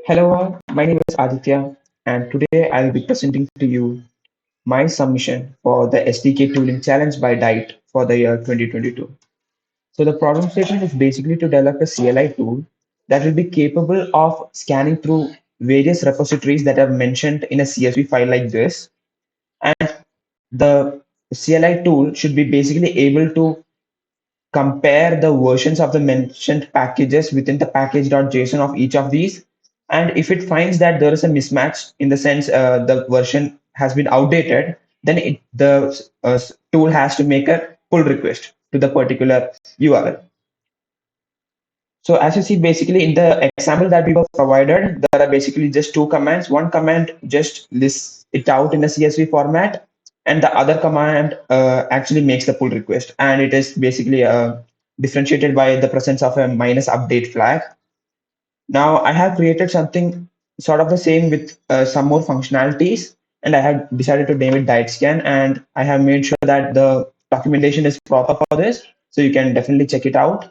Hello, all. My name is Aditya, and today I'll be presenting to you my submission for the SDK Tooling Challenge by Dyte for the year 2022. So, the problem statement is basically to develop a CLI tool that will be capable of scanning through various repositories that are mentioned in a CSV file like this. And the CLI tool should be basically able to compare the versions of the mentioned packages within the package.json of each of these. And if it finds that there is a mismatch in the sense the version has been outdated, then the tool has to make a pull request to the particular URL. So as you see, basically in the example that we were provided, there are basically just two commands. One command just lists it out in a CSV format, and the other command actually makes the pull request. And it is basically differentiated by the presence of a minus update flag. Now I have created something sort of the same with some more functionalities, and I have decided to name it DyteScan, and I have made sure that the documentation is proper for this, so you can definitely check it out.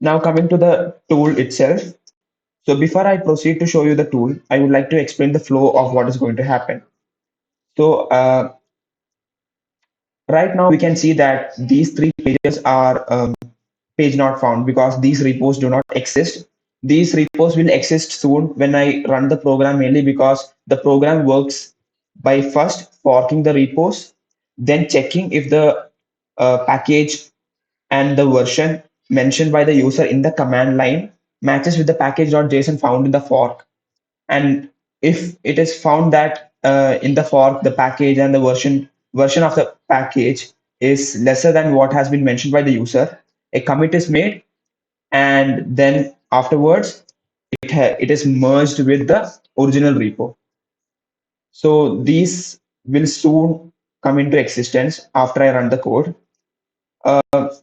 Now coming to the tool itself. So before I proceed to show you the tool, I would like to explain the flow of what is going to happen. So right now we can see that these three pages are page not found because these repos do not exist. These repos will exist soon when I run the program, mainly because the program works by first forking the repos, then checking if the package and the version mentioned by the user in the command line matches with the package.json found in the fork. And if it is found that in the fork the package and the version of the package is lesser than what has been mentioned by the user, a commit is made, and then afterwards it is merged with the original repo. So these will soon come into existence after I run the code.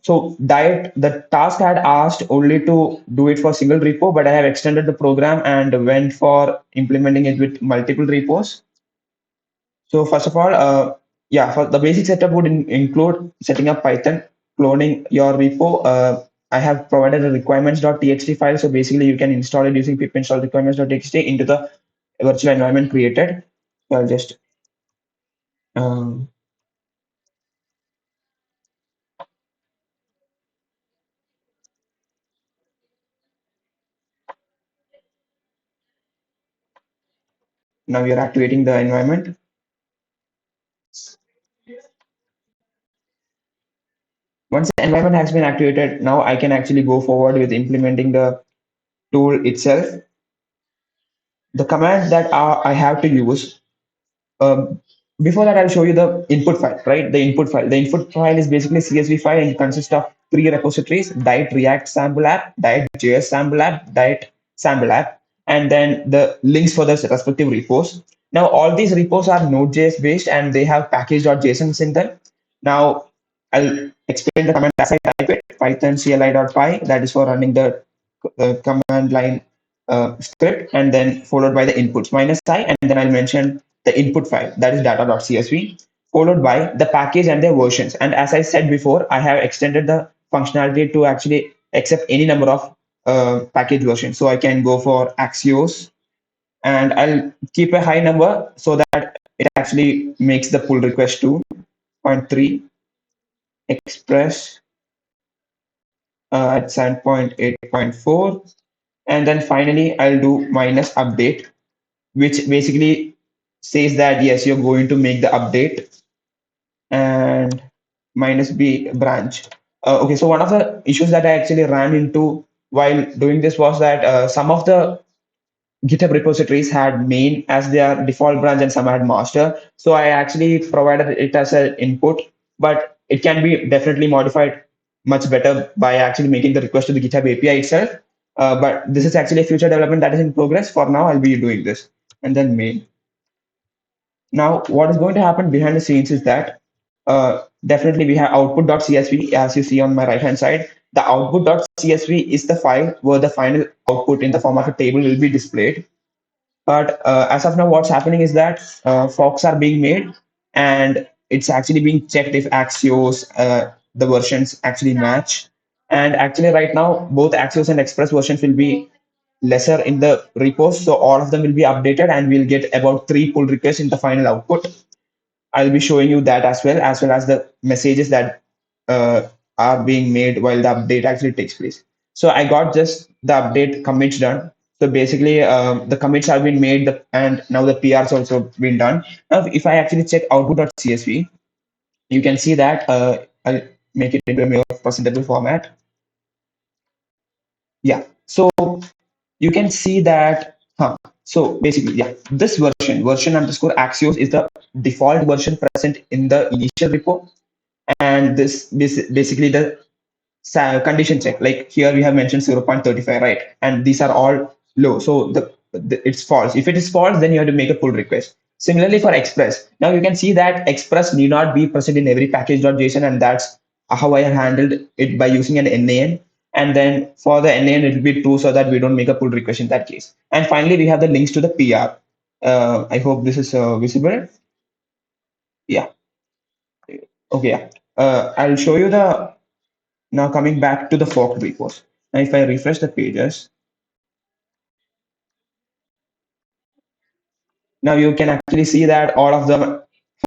So the task had asked only to do it for single repo, but I have extended the program and went for implementing it with multiple repos. So first of all, yeah, for the basic setup would include setting up Python, cloning your repo. I have provided a requirements.txt file. So basically you can install it using pip install requirements.txt into the virtual environment created. So I'll just, um, now you're activating the environment. Once the environment has been activated, now I can actually go forward with implementing the tool itself. The command that I have to use, um, before that, I'll show you the input file, right? The input file. The input file is basically a CSV file and it consists of three repositories: Dyte React Sample App, Dyte JS Sample App, Dyte Sample App, and then the links for the respective repos. Now, all these repos are Node.js based and they have package.json in them. Now, I'll explain the command as I type it: Python CLI.py, that is for running the command line script, and then followed by the inputs minus I, and then I'll mention the input file, that is data.csv, followed by the package and their versions. And as I said before, I have extended the functionality to actually accept any number of package versions. So I can go for Axios, and I'll keep a high number so that it actually makes the pull request to 0.3 express at 7.8.4. And then finally, I'll do minus update, which basically says that yes, you're going to make the update, and minus b branch. Okay, so one of the issues that I actually ran into while doing this was that some of the GitHub repositories had main as their default branch and some had master. So I actually provided it as an input, but it can be definitely modified much better by actually making the request to the GitHub API itself. But this is actually a future development that is in progress. For now, I'll be doing this. And then main. Now, what is going to happen behind the scenes is that definitely we have output.csv, as you see on my right hand side. The output.csv is the file where the final output in the form of a table will be displayed. But as of now, what's happening is that forks are being made and it's actually being checked if Axios, the versions actually match. And actually, right now, both Axios and Express versions will be lesser in the repos. So all of them will be updated and we'll get about 3 pull requests in the final output. I'll be showing you that as well as the messages that uh, are being made while the update actually takes place. So I got just the update commits done. So basically, the commits have been made and now the PRs also been done. Now, if I actually check output.csv, you can see that I'll make it into a more presentable format. Yeah. So you can see that, so basically, yeah, this version underscore Axios is the default version present in the initial repo. And this basically the condition check. Like here we have mentioned 0.35, right? And these are all low. So it's false. If it is false, then you have to make a pull request. Similarly for Express. Now you can see that Express need not be present in every package.json, and that's how I have handled it by using an NAN. And then for the NAN, it will be true so that we don't make a pull request in that case. And finally, we have the links to the PR. I hope this is visible. Yeah. Okay. Yeah. I'll show you the now coming back to the fork repos. Now if I refresh the pages, now you can actually see that all of them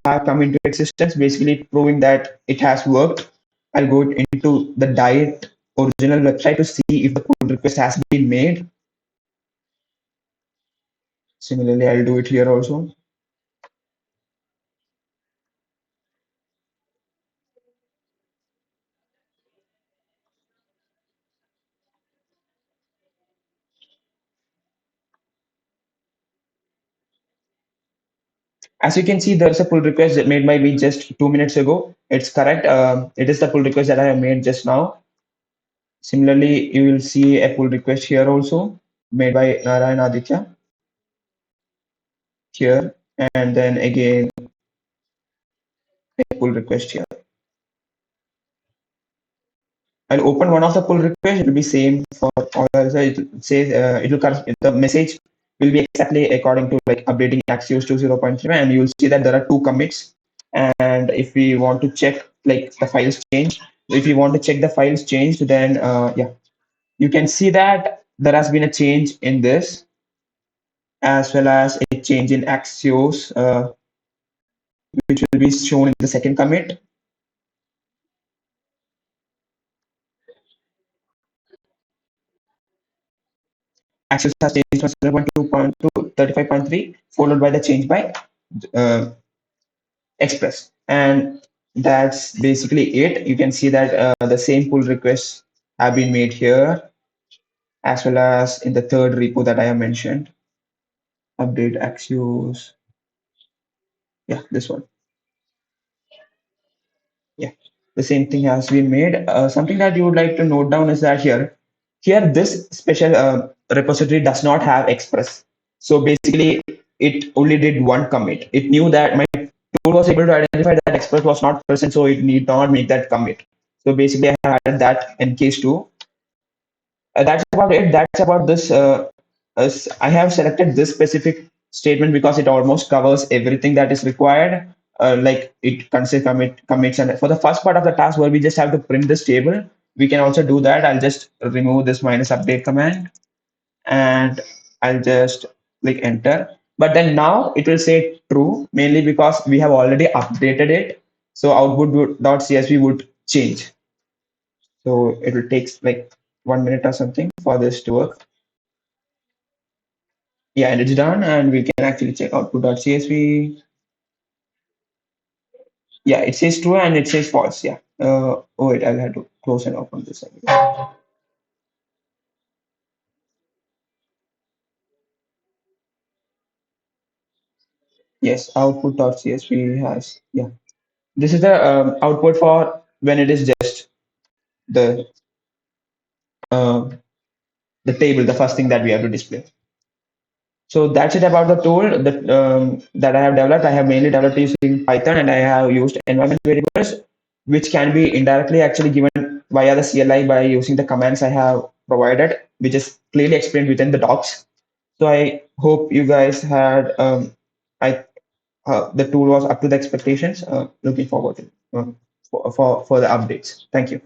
have come into existence, basically proving that it has worked. I'll go into the Diet original website to see if the pull request has been made. Similarly, I'll do it here also. As you can see, there's a pull request that made by me just 2 minutes ago. It's correct. It is the pull request that I have made just now. Similarly, you will see a pull request here also made by Narayan Aditya here. And then again, a pull request here. I'll open one of the pull requests. It will be same for all. So it says it will the message will be exactly according to like updating Axios to 0.3, and you'll see that there are 2 commits. And if we want to check like the files change, if you want to check the files changed, then yeah, you can see that there has been a change in this as well as a change in Axios, which will be shown in the second commit. Axios has changed from 0.2 to 35.3, followed by the change by uh, Express. And that's basically it. You can see that the same pull requests have been made here, as well as in the third repo that I have mentioned. Update Axios. Yeah, this one. Yeah, the same thing has been made. Something that you would like to note down is that here this special repository does not have Express. So basically, it only did one commit. It knew that my tool was able to identify that Express was not present, so it need not make that commit. So basically, I have added that in case two. That's about it. That's about this. I have selected this specific statement because it almost covers everything that is required. Like it consider commits, and for the first part of the task where we just have to print this table, we can also do that. I'll just remove this minus update command and I'll just click enter. But then now it will say true mainly because we have already updated it. So output.csv would change. So it will take like 1 minute or something for this to work. Yeah, and it's done, and we can actually check output.csv. Yeah, it says true and it says false. Yeah. Oh wait, I'll have to close and open this again. Yes, output.csv has, yeah. This is the output for when it is just the uh, the table, the first thing that we have to display. So that's it about the tool that I have developed. I have mainly developed using Python, and I have used environment variables, which can be indirectly actually given via the CLI by using the commands I have provided, which is clearly explained within the docs. So I hope you guys had I the tool was up to the expectations. Looking forward to for the updates. Thank you.